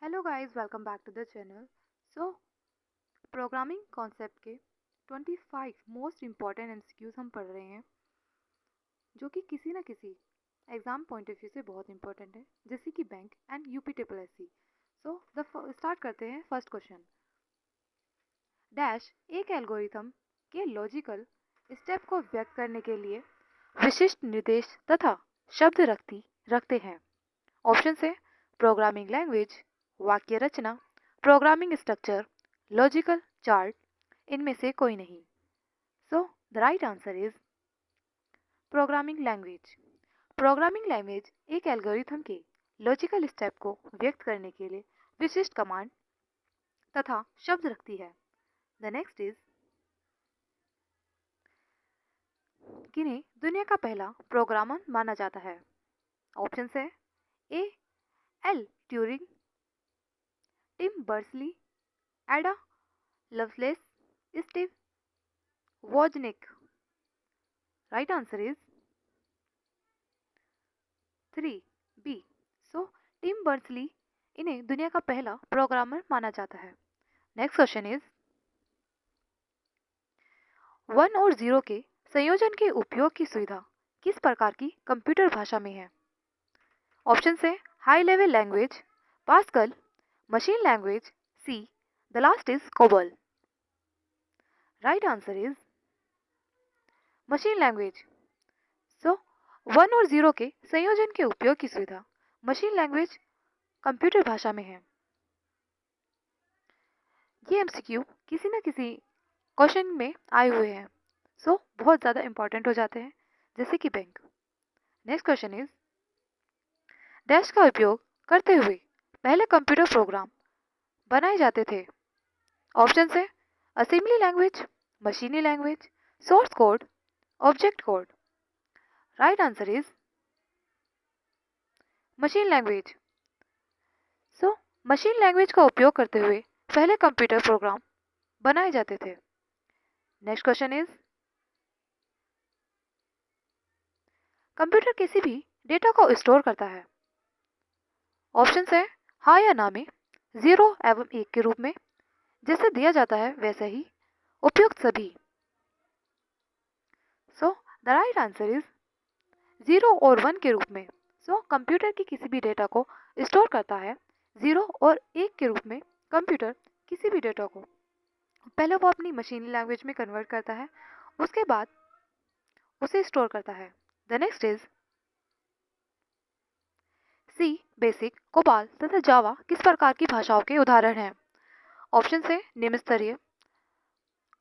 Hello guys, welcome back to the channel. So programming concept के 25 most important MCQs हम पढ़ रहे हैं, जो कि किसी ना किसी एग्जाम पॉइंट ऑफ व्यू से बहुत इंपॉर्टेंट है, जैसे कि bank and UP triple S C. So start करते हैं। फर्स्ट क्वेश्चन, डैश एक एल्गोरिथम के लॉजिकल स्टेप को व्यक्त करने के लिए विशिष्ट निर्देश तथा शब्द रखते हैं। ऑप्शन है प्रोग्रामिंग लैंग्वेज, वाक्य रचना, प्रोग्रामिंग स्ट्रक्चर, लॉजिकल चार्ट, इनमें से कोई नहीं। So the right answer is programming language. Programming language एक एल्गोरिथम के लॉजिकल स्टेप को व्यक्त करने के लिए विशिष्ट कमांड तथा शब्द रखती है। द नेक्स्ट इज, किन्हें दुनिया का पहला प्रोग्रामर माना जाता है? ऑप्शन है A L Turing, Tim Berners-Lee, Ada Lovelace, Steve Wozniak. Right answer is 3 B. So Tim Berners-Lee, इन्हें दुनिया का पहला प्रोग्रामर माना जाता है। नेक्स्ट क्वेश्चन इज, 1 और 0 के संयोजन के उपयोग की सुविधा किस प्रकार की कंप्यूटर भाषा में है? ऑप्शन है high level language, Pascal, machine language, C, the last is COBOL. Right answer is machine language. So 1 और 0 के संयोजन के उपयोग की सुविधा मशीन लैंग्वेज कंप्यूटर भाषा में है। ये एमसीक्यू किसी न किसी क्वेश्चन में आए हुए हैं, सो बहुत ज़्यादा इंपॉर्टेंट हो जाते हैं, जैसे कि bank. Next question is, dash का उपयोग करते हुए पहले कंप्यूटर प्रोग्राम बनाए जाते थे? ऑप्शन है असेंबली लैंग्वेज, मशीनी language, source code, object code. Right answer is machine language. So machine language का उपयोग करते हुए पहले कंप्यूटर प्रोग्राम बनाए जाते थे। नेक्स्ट क्वेश्चन इज, कंप्यूटर किसी भी डेटा को स्टोर करता है? ऑप्शन है हाँ या ना में 0 एवं 1 के रूप में, जैसे दिया जाता है वैसे ही, उपयुक्त सभी। So the right answer is 0 और 1 के रूप में। सो कंप्यूटर की किसी भी डेटा को स्टोर करता है 0 और 1 के रूप में। कंप्यूटर किसी भी डेटा को पहले वो अपनी मशीनी लैंग्वेज में कन्वर्ट करता है, उसके बाद उसे स्टोर करता है। The next is, C, BASIC, COBOL तथा जावा किस प्रकार की भाषाओं के उदाहरण हैं? ऑप्शन है निम्न स्तरीय,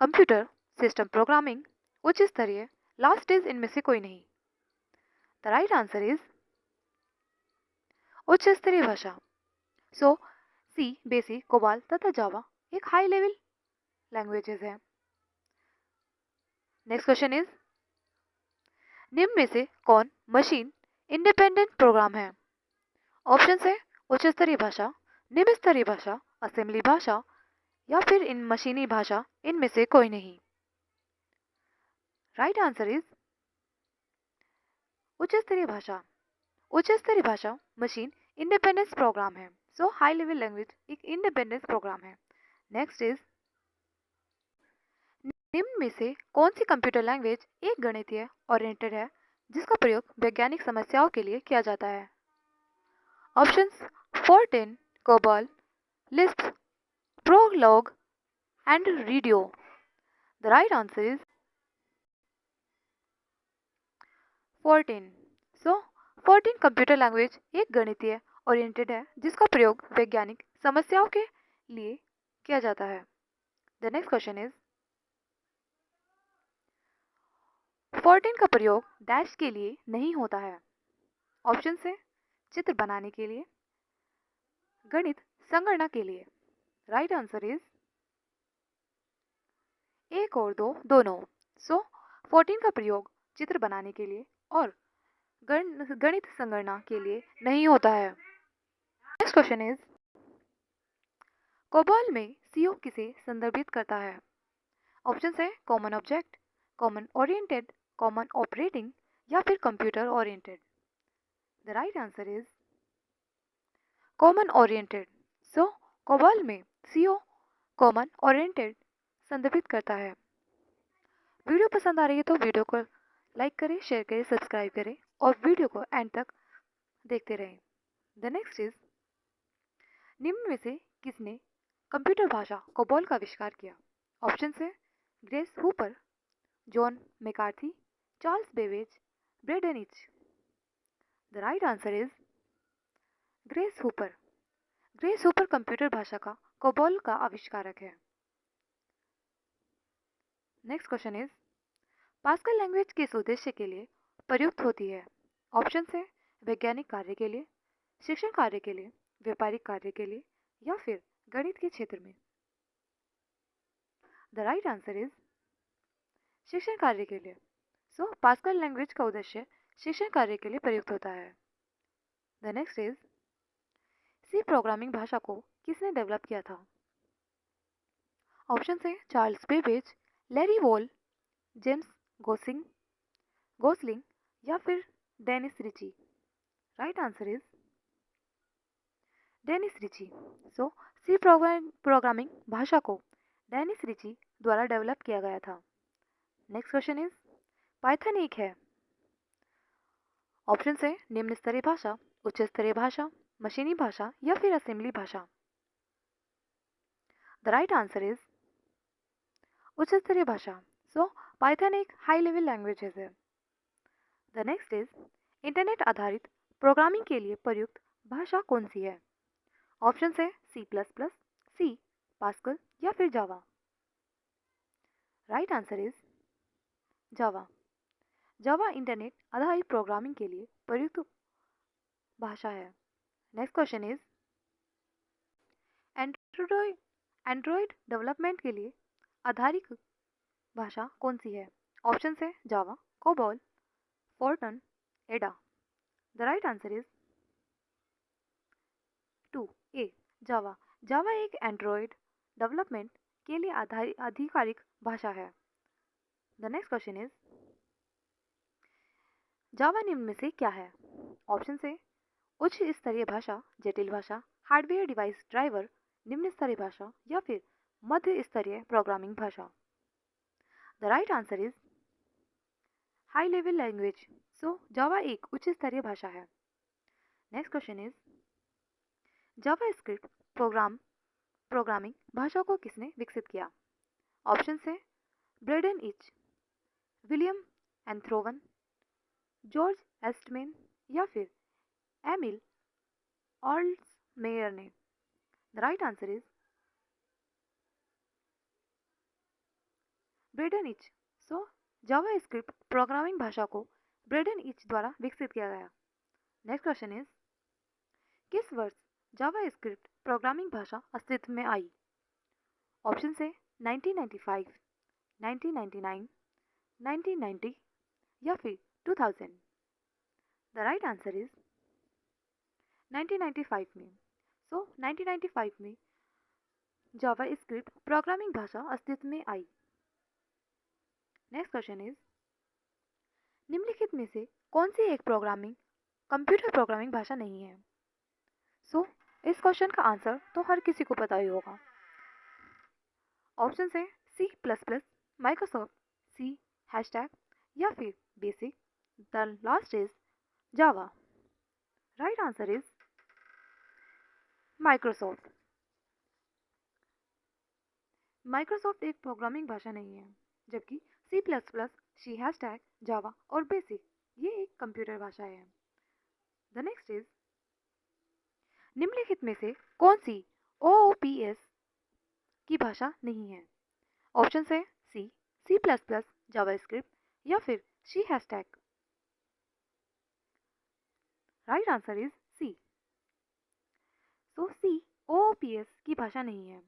कंप्यूटर सिस्टम प्रोग्रामिंग, उच्च स्तरीय, लास्ट इज इनमें से कोई नहीं। द राइट आंसर इज उच्च स्तरीय भाषा। सो सी, बेसिक, कोबाल तथा जावा एक हाई लेवल लैंग्वेजेस हैं। नेक्स्ट क्वेश्चन इज, निम्न में से कौन मशीन इंडिपेंडेंट प्रोग्राम है? ऑप्शन है उच्च स्तरीय भाषा, निम्न स्तरीय भाषा, असेंबली भाषा, या फिर इन मशीनी भाषा, इनमें से कोई नहीं। राइट आंसर इज उच्च स्तरीय भाषा। उच्च स्तरीय भाषा मशीन इंडिपेंडेंस प्रोग्राम है। सो हाई लेवल लैंग्वेज एक इंडिपेंडेंस प्रोग्राम है। नेक्स्ट इज, निम्न में से कौन सी कंप्यूटर लैंग्वेज एक गणितीय ओरिएंटेड है जिसका प्रयोग वैज्ञानिक समस्याओं के लिए किया जाता है? Options Fortran, COBOL, Lisp, Prolog and radio. The right answer is Fortran. So Fortran computer language एक गणितीय ओरिएंटेड है जिसका प्रयोग वैज्ञानिक समस्याओं के लिए किया जाता है। द नेक्स्ट क्वेश्चन इज, 14 का प्रयोग डैश के लिए नहीं होता है? ऑप्शन है चित्र बनाने के लिए, गणित संगणना के लिए। राइट आंसर इज एक और दो दोनों। सो 14 का प्रयोग चित्र बनाने के लिए और गणित संगणना के लिए नहीं होता है। नेक्स्ट क्वेश्चन इज, कोबॉल में सीओ किसे संदर्भित करता है? ऑप्शन है common object, common oriented, common operating, या फिर computer oriented. The right answer is common oriented. COBOL में CO कॉमन ओरिएंटेड संदर्भित करता है। वीडियो पसंद आ रही है तो वीडियो को लाइक करें, शेयर करें, सब्सक्राइब करें और वीडियो को एंड तक देखते रहें। द नेक्स्ट इज, निम्न में से किसने कंप्यूटर भाषा कोबॉल का आविष्कार किया? ऑप्शन है Grace Hopper, John McCarthy, Charles Babbage, Brendan Eich. The right answer is Grace Hopper. Grace Hopper computer भाषा का कोबॉल का आविष्कारक है। Next question is, Pascal language किस उद्देश्य के लिए प्रयुक्त होती है? ऑप्शन है वैज्ञानिक कार्य के लिए, शिक्षण कार्य के लिए, व्यापारिक कार्य के लिए या फिर गणित के क्षेत्र में। द राइट आंसर इज शिक्षण कार्य के लिए। सो पास्कल लैंग्वेज का उद्देश्य शिक्षण कार्य के लिए प्रयुक्त होता है। The next is, C programming भाषा को किसने डेवलप किया था? ऑप्शन है Charles Babbage, Larry Wall, James Gosling या फिर Dennis Ritchie. Right answer is Dennis Ritchie. So C programming भाषा को डेनिस रिची द्वारा डेवलप किया गया था। नेक्स्ट क्वेश्चन इज, पाइथन एक है। ऑप्शन है निम्न स्तरीय भाषा, उच्च स्तरीय भाषा, मशीनी भाषा या फिर असेंबली भाषा। द राइट आंसर इज उच्च स्तरीय भाषा। सो पाइथन एक हाई लेवल लैंग्वेज है। द नेक्स्ट इज, इंटरनेट आधारित प्रोग्रामिंग के लिए प्रयुक्त भाषा कौन सी है? ऑप्शन है C++, सी, पास्कल या फिर Java. Right answer is Java. Java internet आधारित प्रोग्रामिंग के लिए प्रयुक्त भाषा है। Next question is, Android development के लिए आधारित भाषा कौन सी है? ऑप्शन है Java, COBOL, Fortran, Ada. The right answer is 2 A, Java. Java एक एंड्रॉयड डेवलपमेंट के लिए आधिकारिक भाषा है। The next question is, Java निम्न में से क्या है? ऑप्शन है उच्च स्तरीय भाषा, जटिल भाषा, हार्डवेयर डिवाइस ड्राइवर, निम्न स्तरीय भाषा या फिर मध्य स्तरीय प्रोग्रामिंग भाषा। The right answer is high level language. So Java एक उच्च स्तरीय भाषा है। Next question is, JavaScript programming भाषा को किसने विकसित किया? ऑप्शन है Brendan Eich, William Anthrovan, George Eastman या फिर एमिल ऑल्ट्समेयर ने। The right answer is Brendan Eich. So JavaScript programming भाषा को ब्रेडन इच द्वारा विकसित किया गया। नेक्स्ट क्वेश्चन इज, किस वर्ष जावा स्क्रिप्ट प्रोग्रामिंग भाषा अस्तित्व में आई? ऑप्शन है 1995, 1999, 1990 या फिर 2000। द राइट आंसर इज 1995 में। सो 1995 में जावा स्क्रिप्ट प्रोग्रामिंग भाषा अस्तित्व में आई। नेक्स्ट क्वेश्चन इज, निम्नलिखित में से कौन सी एक कंप्यूटर प्रोग्रामिंग भाषा नहीं है? सो इस क्वेश्चन का आंसर तो हर किसी को पता ही होगा। ऑप्शन है C++, माइक्रोसॉफ्ट, सी हैशटैग या फिर basic. The last is Java. Right answer is Microsoft. Microsoft एक प्रोग्रामिंग भाषा नहीं है, जबकि C++, सी हैशटैग, जावा और बेसिक ये एक कंप्यूटर भाषा है। द नेक्स्ट इज, निम्नलिखित में से कौन सी OOPS की भाषा नहीं है? ऑप्शन है C++, जावास्क्रिप्ट या फिर C hashtag. Right answer is C. So C OOPS की भाषा नहीं है।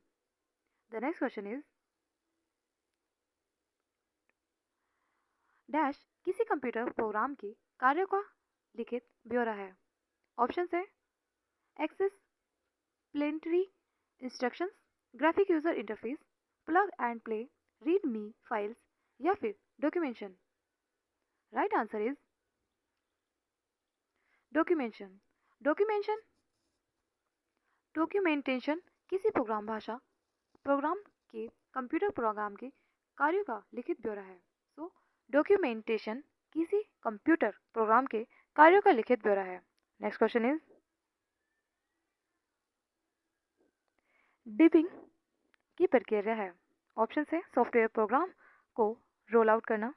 The next question is, dash किसी कंप्यूटर प्रोग्राम के कार्यों का लिखित ब्यौरा है? ऑप्शन है explanatory instructions, graphic user interface, plug and play, read me files या फिर documentation. Right answer is documentation. Documentation किसी प्रोग्राम के कंप्यूटर प्रोग्राम के कार्यों का लिखित ब्यौरा है। सो डॉक्यूमेंटेशन किसी कंप्यूटर प्रोग्राम के कार्यों का लिखित ब्यौरा है। नेक्स्ट क्वेश्चन इज डिबिंग की प्रक्रिया है। ऑप्शन है सॉफ्टवेयर प्रोग्राम को रोल आउट करना,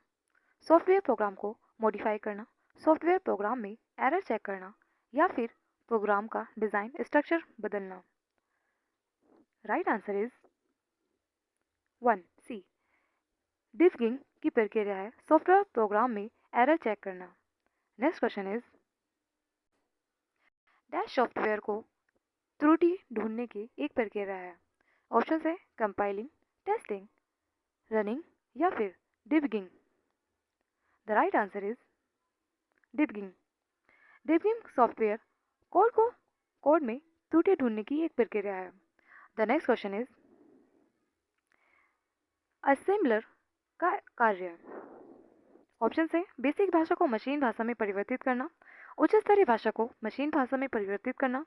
सॉफ्टवेयर प्रोग्राम को मॉडिफाई करना, सॉफ्टवेयर प्रोग्राम में एरर चेक करना या फिर प्रोग्राम का डिज़ाइन स्ट्रक्चर बदलना। Right answer is 1 C. Debugging की प्रक्रिया है सॉफ्टवेयर प्रोग्राम में एरर चेक करना। Next question is dash software को त्रुटि ढूंढने की एक प्रक्रिया है। ऑप्शन है कंपाइलिंग, टेस्टिंग, रनिंग या फिर debugging. The right answer is debugging. Debugging software code में त्रुटि ढूंढने की एक प्रक्रिया है। The next question is assembler का कार्य। ऑप्शन है बेसिक भाषा को मशीन भाषा में परिवर्तित करना, उच्च स्तरीय भाषा को मशीन भाषा में परिवर्तित करना,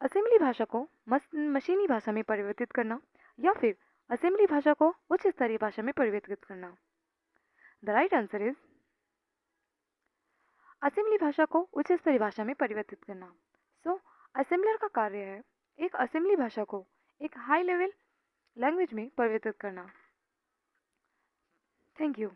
असेंबली भाषा को मशीनी भाषा में परिवर्तित करना या फिर असेंबली भाषा को उच्च स्तरीय भाषा में परिवर्तित करना। The right answer is assembly भाषा को उच्च स्तरीय भाषा में परिवर्तित करना। सो असेंबलर का कार्य है एक असेंबली भाषा को एक हाई लेवल लैंग्वेज में परिवर्तित करना। Thank you.